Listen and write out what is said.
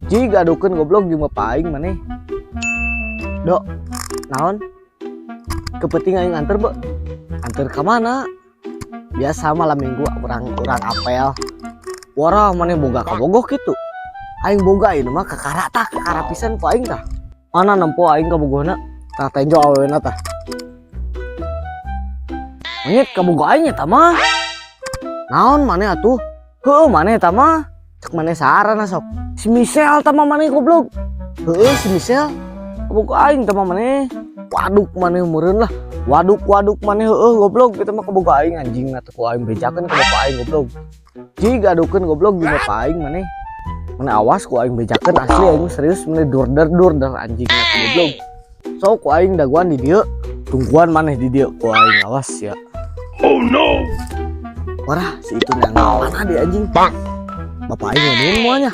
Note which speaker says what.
Speaker 1: Jika adukeun goblok jeung bapak aing maneh. Dok, naon? Kepenting aing anter, Be. Anter ka mana? Biasa malam minggu urang apel. Wara maneh boga kabogoh kitu. Aing boga ieu mah kakara pisan ku aing tah. Mana nempo aing kabogohna? Tah tenjo awena tah. Monyet kaboga aing eta mah. Naon maneh atuh? Heueuh maneh eta mah. Cek maneh sarana sok. Si Michelle tah mah maneh goblok. Heueuh si Michelle. Kaboga aing tah mah maneh. Waduk maneh meureun lah. Waduk maneh heueuh goblok kita mah kaboga aing anjing atuh ku aing bejakeun ka bapak aing goblok. Jig adukeun goblok jeung bapak aing maneh. Maneh awas ku aing bejakeun asli aing serius maneh durder anjing atuh goblok. So ku aing daguan di dieu. Tungguan maneh di dieu ku aing awas ya.
Speaker 2: Oh no.
Speaker 1: Warah si itu yang mana dia anjing. Bapak aing ngeuneun moalnya.